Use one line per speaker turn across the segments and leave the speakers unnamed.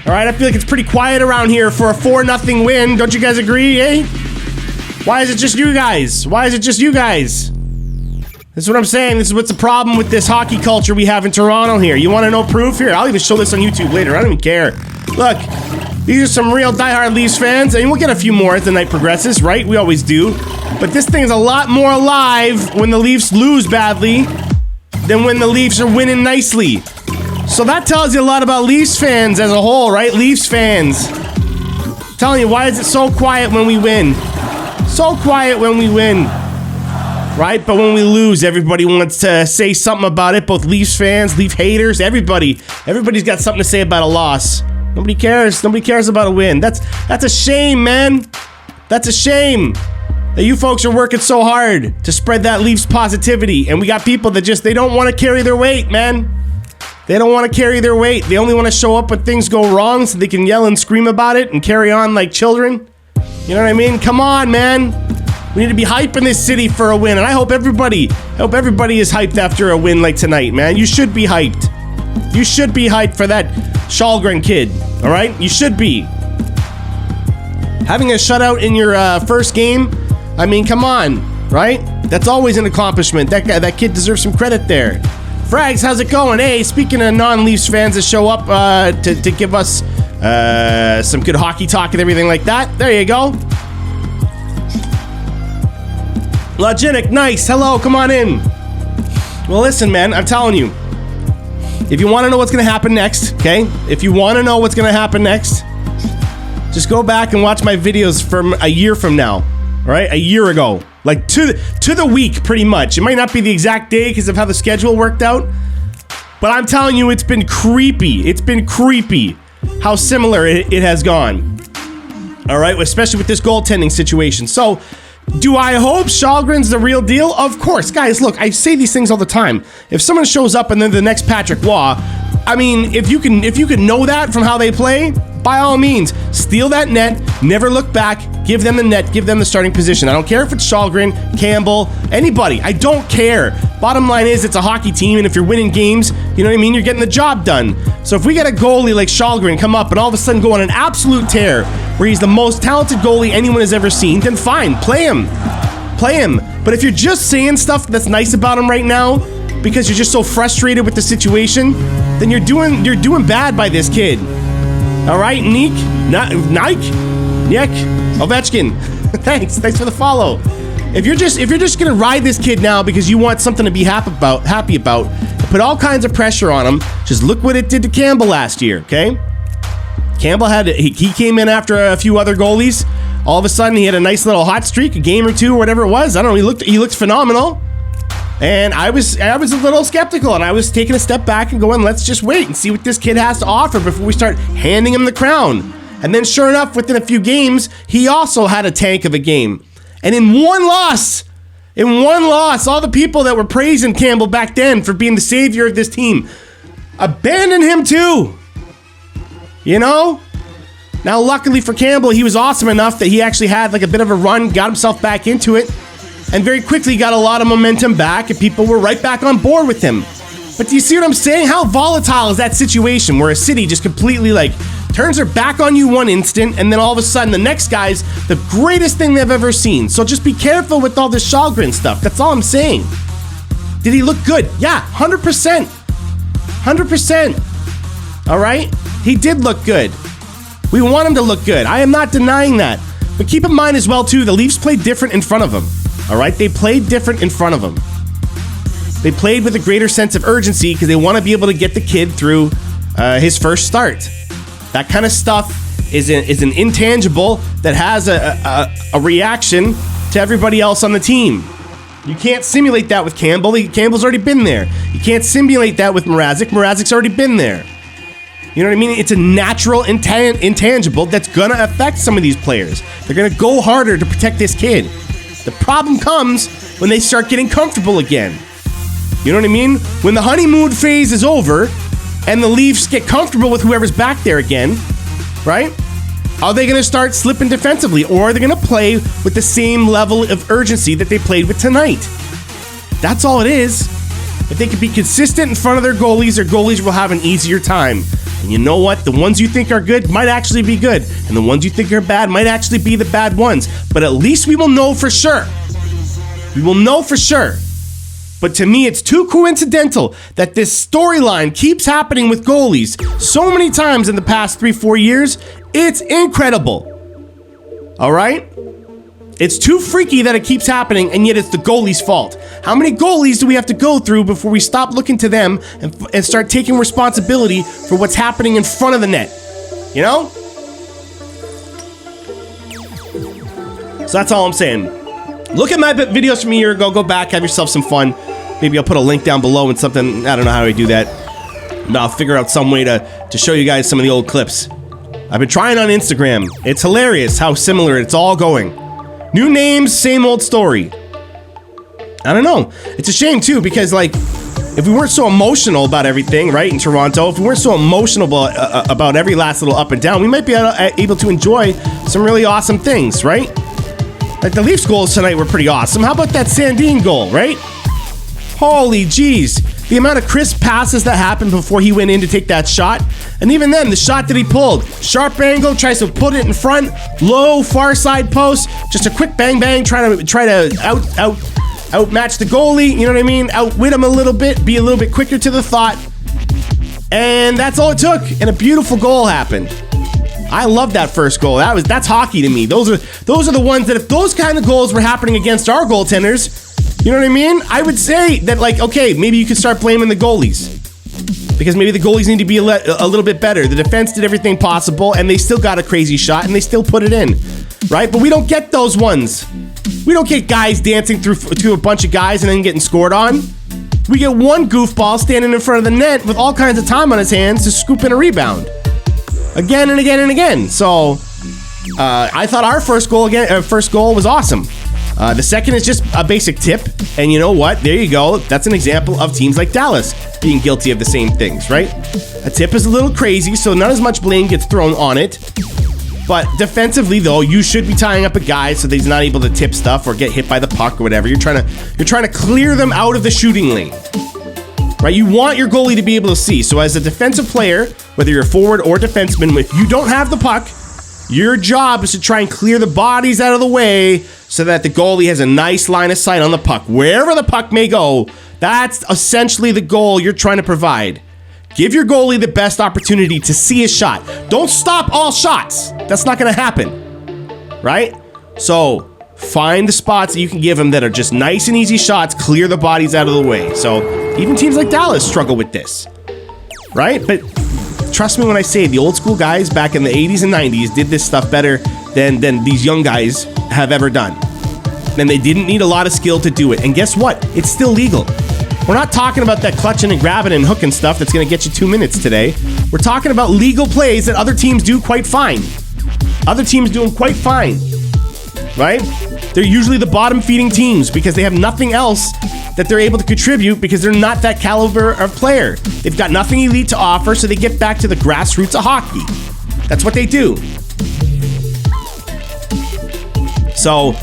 All right, I feel like it's pretty quiet around here for a 4-0 win. Don't you guys agree, eh? Why is it just you guys? Why is it just you guys? This is what I'm saying. This is what's the problem with this hockey culture we have in Toronto here. You want to know proof? Here, I'll even show this on YouTube later. I don't even care. Look, these are some real diehard Leafs fans, and we'll get a few more as the night progresses, right? We always do. But this thing is a lot more alive when the Leafs lose badly than when the Leafs are winning nicely. So that tells you a lot about Leafs fans as a whole, right? Leafs fans. I'm telling you, why is it so quiet when we win? So quiet when we win. Right? But when we lose, everybody wants to say something about it. Both Leafs fans, Leaf haters, everybody. Everybody's got something to say about a loss. Nobody cares. Nobody cares about a win. That's a shame, man. That's a shame that you folks are working so hard to spread that Leafs positivity. And we got people that they don't want to carry their weight, man. They don't want to carry their weight. They only want to show up when things go wrong so they can yell and scream about it and carry on like children. You know what I mean? Come on, man. We need to be hyping this city for a win, and I hope everybody is hyped after a win like tonight, man. You should be hyped. You should be hyped for that Kallgren kid, all right? You should be. Having a shutout in your first game, I mean, come on, right? That's always an accomplishment. That kid deserves some credit there. Frags, how's it going? Hey, speaking of non-Leafs fans that show up to give us some good hockey talk and everything like that, there you go. Loginic, nice. Hello, come on in. Well, listen, man, I'm telling you. If you want to know what's going to happen next, okay? If you want to know what's going to happen next, just go back and watch my videos from a year from now, all right? A year ago. Like, to the week, pretty much. It might not be the exact day because of how the schedule worked out, but I'm telling you, it's been creepy. It's been creepy how similar it has gone. All right? Especially with this goaltending situation. So, do I hope Kallgren's the real deal? Of course. Guys, look, I say these things all the time. If someone shows up and they're the next Patrick Waugh, I mean, if you can know that from how they play, by all means, steal that net, never look back, give them the net, give them the starting position. I don't care if it's Kallgren, Campbell, anybody. I don't care. Bottom line is, it's a hockey team, and if you're winning games, you know what I mean? You're getting the job done. So if we get a goalie like Kallgren come up and all of a sudden go on an absolute tear, where he's the most talented goalie anyone has ever seen, then fine, play him. Play him. But if you're just saying stuff that's nice about him right now, because you're just so frustrated with the situation, then you're doing bad by this kid. All right, Nick, Ovechkin. Thanks for the follow. If you're just gonna ride this kid now because you want something to be happy about, put all kinds of pressure on him. Just look what it did to Campbell last year. Okay, Campbell he came in after a few other goalies. All of a sudden, he had a nice little hot streak, a game or two, or whatever it was. I don't know. He looked phenomenal. And I was a little skeptical, and I was taking a step back and going, let's just wait and see what this kid has to offer before we start handing him the crown. And then sure enough, within a few games, he also had a tank of a game. And in one loss, all the people that were praising Campbell back then for being the savior of this team abandoned him too. You know? Now, luckily for Campbell, he was awesome enough that he actually had like a bit of a run, got himself back into it, and very quickly got a lot of momentum back, and people were right back on board with him. But do you see what I'm saying? How volatile is that situation where a city just completely like turns their back on you one instant, and then all of a sudden the next guy's the greatest thing they've ever seen? So just be careful with all this Kallgren stuff. That's all I'm saying. Did he look good? Yeah, 100%. 100%. All right? He did look good. We want him to look good. I am not denying that. But keep in mind as well, too, the Leafs played different in front of him. All right? They played different in front of him. They played with a greater sense of urgency because they want to be able to get the kid through his first start. That kind of stuff is an intangible that has a reaction to everybody else on the team. You can't simulate that with Campbell. Campbell's already been there. You can't simulate that with Mrazek. Mrazek's already been there. You know what I mean? It's a natural intangible that's going to affect some of these players. They're going to go harder to protect this kid. The problem comes when they start getting comfortable again. You know what I mean? When the honeymoon phase is over and the Leafs get comfortable with whoever's back there again, right? Are they going to start slipping defensively, or are they going to play with the same level of urgency that they played with tonight? That's all it is. If they can be consistent in front of their goalies will have an easier time. And you know what? The ones you think are good might actually be good. And the ones you think are bad might actually be the bad ones. But at least we will know for sure. We will know for sure. But to me, it's too coincidental that this storyline keeps happening with goalies so many times in the past 3-4 years. It's incredible. All right? It's too freaky that it keeps happening, and yet it's the goalie's fault. How many goalies do we have to go through before we stop looking to them and start taking responsibility for what's happening in front of the net? You know? So that's all I'm saying. Look at my videos from a year ago. Go back, have yourself some fun. Maybe I'll put a link down below and something. I don't know how I do that. But I'll figure out some way to show you guys some of the old clips. I've been trying on Instagram. It's hilarious how similar it's all going. New names, same old story. I don't know. It's a shame too, because like, if we weren't so emotional about everything, right, in Toronto, if we weren't so emotional about every last little up and down, we might be able to enjoy some really awesome things, right? Like the Leafs goals tonight were pretty awesome. How about that Sandin goal, right? Holy jeez. The amount of crisp passes that happened before he went in to take that shot. And even then, the shot that he pulled. Sharp angle, tries to put it in front. Low, far side post. Just a quick bang bang, try to outmatch the goalie. You know what I mean? Outwit him a little bit. Be a little bit quicker to the thought. And that's all it took. And a beautiful goal happened. I love that first goal. That's hockey to me. Those are the ones that if those kind of goals were happening against our goaltenders, you know what I mean? I would say that, like, okay, maybe you could start blaming the goalies. Because maybe the goalies need to be a little bit better. The defense did everything possible, and they still got a crazy shot, and they still put it in. Right? But we don't get those ones. We don't get guys dancing through a bunch of guys and then getting scored on. We get one goofball standing in front of the net with all kinds of time on his hands to scoop in a rebound. Again and again and again. So, I thought our first goal was awesome. The second is just a basic tip, and you know what? There you go. That's an example of teams like Dallas being guilty of the same things, right? A tip is a little crazy, so not as much blame gets thrown on it. But defensively, though, you should be tying up a guy so that he's not able to tip stuff or get hit by the puck or whatever. You're trying to clear them out of the shooting lane, right? You want your goalie to be able to see. So as a defensive player, whether you're a forward or defenseman, if you don't have the puck, your job is to try and clear the bodies out of the way so that the goalie has a nice line of sight on the puck. Wherever the puck may go, that's essentially the goal you're trying to provide. Give your goalie the best opportunity to see his shot. Don't stop all shots. That's not going to happen, right? So find the spots that you can give him that are just nice and easy shots, clear the bodies out of the way. So even teams like Dallas struggle with this, right? But trust me when I say the old school guys back in the 80s and 90s did this stuff better than these young guys have ever done. And they didn't need a lot of skill to do it. And guess what? It's still legal. We're not talking about that clutching and grabbing and hooking stuff that's going to get you 2 minutes today. We're talking about legal plays that other teams do quite fine. Other teams do them quite fine, right? They're usually the bottom feeding teams because they have nothing else that they're able to contribute because they're not that caliber of player. They've got nothing elite to offer, so they get back to the grassroots of hockey. That's what they do. So,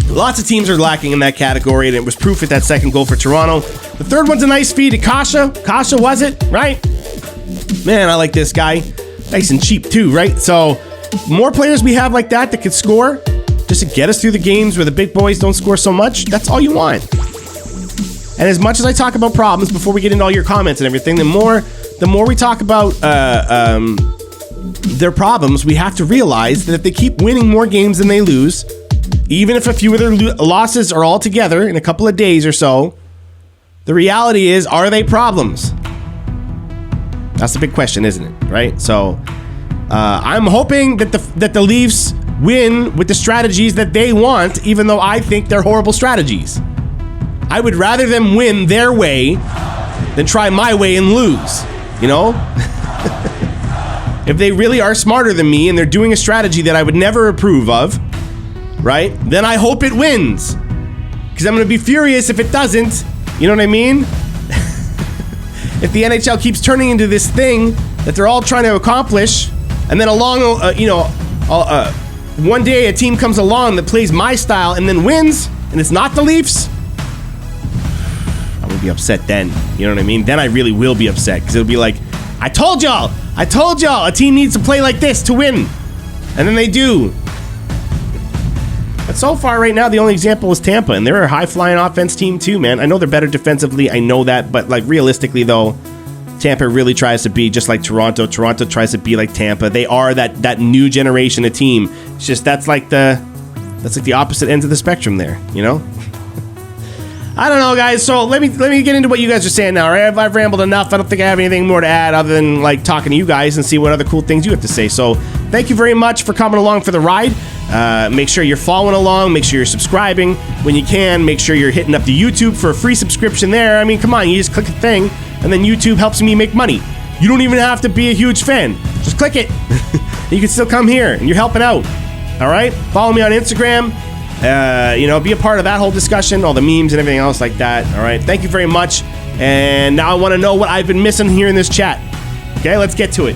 lots of teams are lacking in that category, and it was proof with that second goal for Toronto. The third one's a nice feed to Kasha. Kasha, was it? Right? Man, I like this guy. Nice and cheap, too, right? So, more players we have like that could score just to get us through the games where the big boys don't score so much. That's all you want. And as much as I talk about problems before we get into all your comments and everything, the more we talk about their problems, we have to realize that if they keep winning more games than they lose, even if a few of their losses are all together in a couple of days or so, the reality is, are they problems? That's the big question, isn't it? Right? So I'm hoping that the Leafs win with the strategies that they want, even though I think they're horrible strategies. I would rather them win their way than try my way and lose, you know? If they really are smarter than me and they're doing a strategy that I would never approve of, right, then I hope it wins. Because I'm going to be furious if it doesn't. You know what I mean? If the NHL keeps turning into this thing that they're all trying to accomplish, and then one day a team comes along that plays my style and then wins, and it's not the Leafs, I'm going to be upset then. You know what I mean? Then I really will be upset, because it'll be like, I told y'all a team needs to play like this to win. And then they do. But so far right now, the only example is Tampa, and they're a high-flying offense team too, man. I know they're better defensively, I know that, but like realistically though, Tampa really tries to be just like Toronto. Toronto tries to be like Tampa. They are that new generation of team. It's just that's like the opposite ends of the spectrum there, you know? I don't know, guys. So let me get into what you guys are saying now, right? I've rambled enough. I don't think I have anything more to add other than like talking to you guys and see what other cool things you have to say. So thank you very much for coming along for the ride. Make sure you're following along. Make sure you're subscribing when you can. Make sure you're hitting up the YouTube for a free subscription there. I mean, come on, you just click a thing, and then YouTube helps me make money. You don't even have to be a huge fan. Just click it. You can still come here, and you're helping out. All right? Follow me on Instagram. Be a part of that whole discussion, all the memes and everything else like that. All right? Thank you very much. And now I want to know what I've been missing here in this chat. Okay, let's get to it.